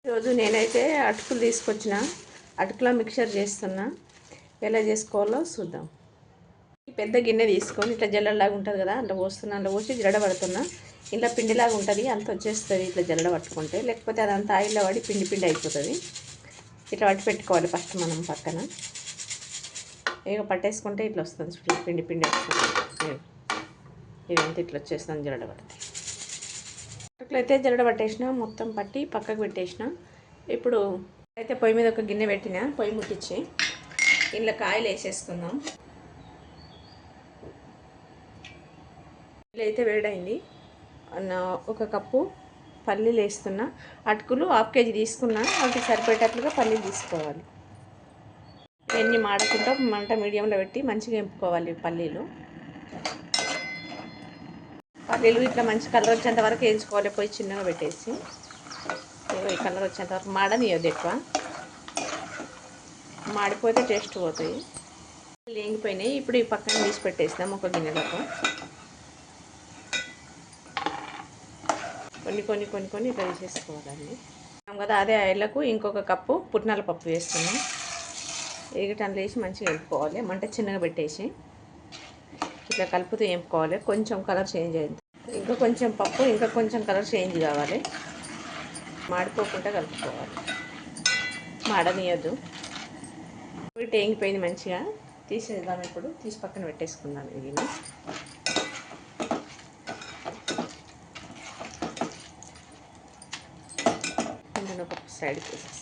ఈరోజు నేనైతే అటుకులు తీసుకొచ్చిన అటుకుల మిక్చర్ చేస్తున్నా. ఎలా చేసుకోవాలో చూద్దాం. పెద్ద గిన్నె తీసుకొని ఇట్లా జల్లెడలాగా ఉంటుంది కదా, అందులో పోస్తున్నా. అందులో పోసి జల్లెడ పడుతున్నా. ఇలా పిండిలాగా ఉంటుంది, అంత వచ్చేస్తుంది ఇట్లా జల్లెడ పట్టుకుంటే. లేకపోతే అదంతా ఆయిల్లో పడి పిండి పిండి అయిపోతుంది. ఇట్లా పట్టి పెట్టుకోవాలి ఫస్ట్ మనం పక్కన. ఇక పట్టేసుకుంటే ఇట్లా వస్తుంది, పిండి పిండి వస్తుంది. ఇదంతా ఇట్లా వచ్చేస్తుంది జల్లెడ పడితే. అటుకులు అయితే జల్లెడ పట్టేసిన, మొత్తం పట్టి పక్కకు పెట్టేసిన. ఇప్పుడు అయితే పొయ్యి మీద ఒక గిన్నె పెట్టిన, పొయ్యి ముట్టించి ఇంట్లో కాయలు వేసేసుకుందాం. ఇలా అయితే వేడైంది. ఒక కప్పు పల్లీలు వేస్తున్నా. అటుకులు 1/2 kg తీసుకున్నా, వాటికి సరిపోయేటట్లుగా పల్లీలు తీసుకోవాలి. ఇవన్నీ మాడకుండా మంట మీడియంలో పెట్టి మంచిగా ఎంపుకోవాలి. పల్లీలు ఇట్లా మంచి కలర్ వచ్చేంత వరకు వేయించుకోవాలి. పొయ్యి చిన్నగా పెట్టేసి ఈ కలర్ వచ్చేంత వరకు మాడనియొద్దు ఎక్కువ, మాడిపోతే టేస్ట్ పోతాయి. వేగిపోయినాయి. ఇప్పుడు ఈ పక్కన తీసి పెట్టేస్తాం ఒక గిన్నెలకు. కొన్ని ఇట్లా తీసేసుకోవాలండి కదా. అదే ఆయిల్లకు ఇంకొక కప్పు పుట్నాల పప్పు వేస్తున్నాం. ఎగిటన్లు వేసి మంచిగా వేపుకోవాలి. మంట చిన్నగా పెట్టేసి ఇట్లా కలుపుతూ వేపుకోవాలి. కొంచెం కలర్ చేంజ్ అయింది, ఇంకా కొంచెం పప్పు, ఇంకా కొంచెం కలర్ చేంజ్ కావాలి. మాడిపోకుండా కలుపుకోవాలి, మాడనియద్దు. వీటి వేగిపోయింది మంచిగా. తీసేద్దాం. ఇప్పుడు తీసి పక్కన పెట్టేసుకుందాం. ఇది ఒక సైడ్ తీసేస్తాం.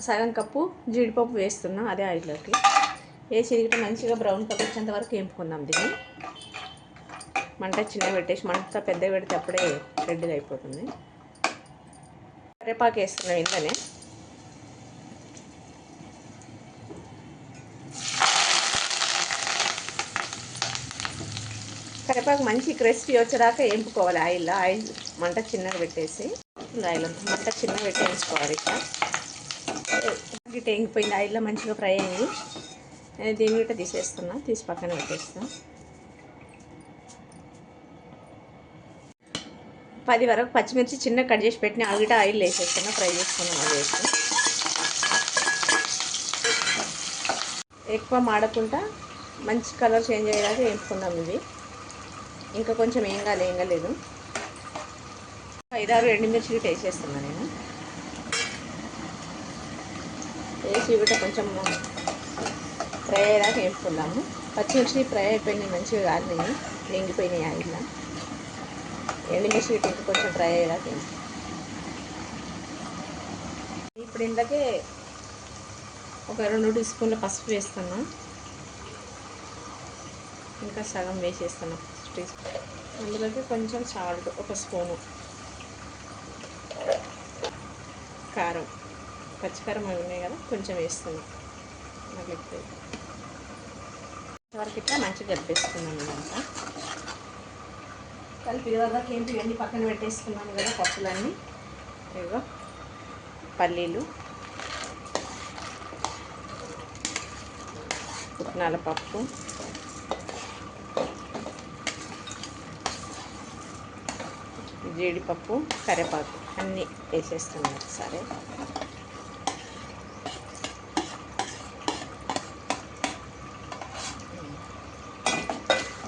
సగం కప్పు జీడిపప్పు వేస్తున్నాం అదే ఆయిల్లోకి. వేసి ఇదిగితే మంచిగా బ్రౌన్ కలర్ వచ్చేంత వరకు వేపుకుందాం. దీన్ని మంట చిన్నగా పెట్టేసి, మంట పెద్దగా పెడితే అప్పుడే రెడ్గా అయిపోతుంది. కరివేపాకు వేస్తున్నాం ఇంట్లోనే. కరివేపాకు మంచి క్రిస్పీ వచ్చేదాకా వేపుకోవాలి ఆయిల్లో. ఆయిల్ మంట చిన్నగా పెట్టేసి, ఆయిల్ మంట చిన్నగా పెట్టి వేసుకోవాలి. ఇట్లా వేగిపోయింది, ఆయిల్లో మంచిగా ఫ్రై అయింది. దీని గిట్ట తీసేస్తున్నా, తీసి పక్కన పెట్టేస్తాం. 10 వరకు పచ్చిమిర్చి చిన్న కట్ చేసి పెట్టిన అవిట ఆయిల్ వేసేస్తున్నా, ఫ్రై చేసుకున్నాం. అది వేసి ఎక్కువ మాడకుండా మంచి కలర్ చేంజ్ అయ్యేదాకా వేపుకుందాం. ఇవి ఇంకా కొంచెం వేయలేదు. 5-6 ఎండుమిర్చి గిట్ట వేసేస్తున్నాను నేను. వేసి ఇవిట కొంచెం ఫ్రై అయ్యేదాకా వేపుకుందాము. పచ్చిమిర్చి ఫ్రై అయిపోయినాయి, మంచిగా కాలినాయి, వేగిపోయినాయి ఆయిల్లో. ఎండుమిర్చి ఇంకా కొంచెం ఫ్రై అయ్యేదాకా. ఇప్పుడు ఇందులోకి ఒక 2 టీ స్పూన్ల పసుపు వేస్తున్నా. ఇంకా సగం వేసేస్తున్నా టీ స్పూన్. అందులోకి కొంచెం సాల్ట్, 1 స్పూను కారం, పచ్చికారం అవి ఉన్నాయి కదా, కొంచెం వేస్తున్నాం. మళ్ళీ వరకు ఇట్లా మంచిగా కలిపేసుకున్నాం. ఇదంతా కలిపి వరకు ఇవన్నీ పక్కన పెట్టేసుకున్నాను కదా పప్పులన్నీ. ఇదిగో పల్లీలు, పుట్నాల పప్పు, జీడిపప్పు, కరివేపాకు అన్నీ వేసేస్తున్నాం ఒకసారి.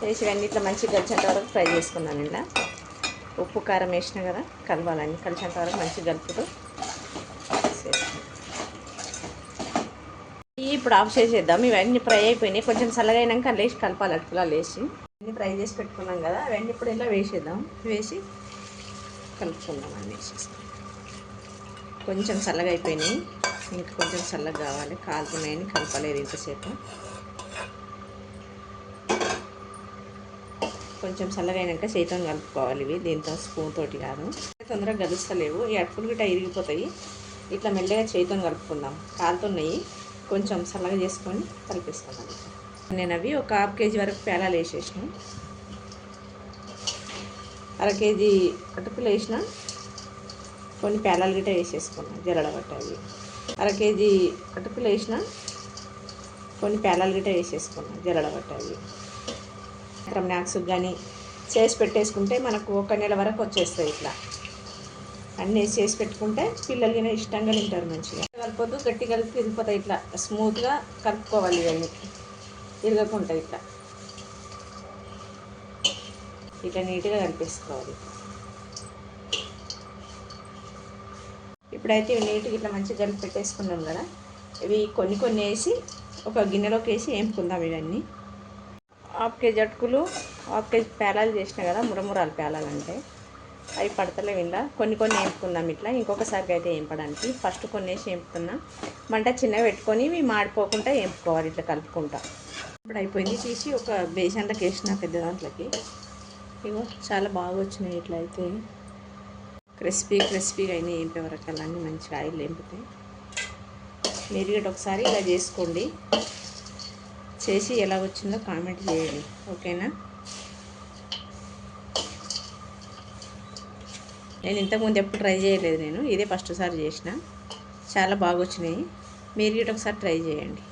వేసి ఇవన్నీ ఇట్లా మంచిగా కలిసేంత వరకు ఫ్రై చేసుకున్నాను. ఇలా ఉప్పు కారం వేసినా కదా, కలవాలన్నీ కలిసేంత వరకు మంచిగా కలుపుతూ ఇప్పుడు ఆఫ్ చేసేద్దాం. ఇవన్నీ ఫ్రై అయిపోయినాయి. కొంచెం చల్లగా అయినాక అందులో వేసి కలపాలి. అటుకులా వేసి అన్నీ ఫ్రై చేసి పెట్టుకున్నాం కదా, అవన్నీ ఇప్పుడు ఇలా వేసేద్దాం. వేసి కలుపుకుందాం. అన్నీ వేసేస్తాం. కొంచెం చల్లగా అయిపోయినాయి, ఇంకా కొంచెం చల్లగా కావాలి. కాలుతున్నాయని కలపలేదు ఇంతసేపు. కొంచెం చల్లగా అయినాక చేతితో కలుపుకోవాలి. ఇవి దీంతో స్పూన్ తోటి కాదు, తొందరగా గలుస్తలేవు. ఈ అటుకులు గిట్ట ఇరిగిపోతాయి. ఇట్లా మెల్లగా చేతితో కలుపుకుందాం. కాలుతున్నాయి, కొంచెం చల్లగా చేసుకొని కలిపేసుకుందాం. నేను అవి ఒక 1/2 kg వరకు పేలాలు వేసేసిన. 1/2 kg అటుకులు వేసిన, కొన్ని పేలాలు గిట్ట వేసేసుకున్నాం జల్లెడ పట్టాలి. 1/2 kg అటుకులు వేసిన, కొన్ని పేలాలు గిట్ట వేసేసుకున్నాం జల్లెడ పట్టాలి. స్నాక్స్ కానీ చేసి పెట్టేసుకుంటే మనకు 1 నెల వరకు వచ్చేస్తాయి. ఇట్లా అన్నీ చేసి పెట్టుకుంటే పిల్లలకి ఇష్టంగా తింటారు మంచిగా. కలిపొద్దు, గట్టి కలిపి తిరిగిపోతాయి. ఇట్లా స్మూత్గా కలుపుకోవాలి. ఇవన్నీ తిరగకుండా ఇట్లా నీట్గా కలిపేసుకోవాలి. ఇప్పుడైతే ఇవి నీట్గా ఇట్లా మంచిగా కలిపి పెట్టేసుకున్నాం కదా. ఇవి కొన్ని వేసి ఒక గిన్నెలోకి వేసి వేపుకుందాం. ఇవన్నీ 1/2 కేజీ అటుకులు, 1/2 కేజీ పేలాలు చేసిన కదా, మురమురాలు పేలాలు అంటే అవి పడతలేవు. ఇలా కొన్ని వేపుకుందాం. ఇట్లా ఇంకొకసారికి అయితే వేపడానికి ఫస్ట్ కొన్ని వేసి వేపుతున్నా. మంట చిన్నగా పెట్టుకొని ఇవి మాడిపోకుండా వేపుకోవాలి. ఇట్లా కలుపుకుంటా. ఇప్పుడు అయిపోయింది. తీసి ఒక బేసన్లోకి వేసిన పెద్ద దాంట్లోకి. ఇగో చాలా బాగా వచ్చినాయి. ఇట్లా అయితే క్రిస్పీగా అయినాయి. వేపే వరకు అన్నీ మంచిగా ఆయిల్ వేపుతాయి. మీరు కూడా ఒకసారి ఇలా చేసుకోండి. చేసి ఎలా వచ్చిందో కామెంట్ చేయండి. ఓకేనా? నేను ఇంతకుముందు ఎప్పుడు ట్రై చేయలేదు. ఇదే ఫస్ట్ సారి చేసిన. చాలా బాగా వచ్చినాయి. మీరు కూడా ఒకసారి ట్రై చేయండి.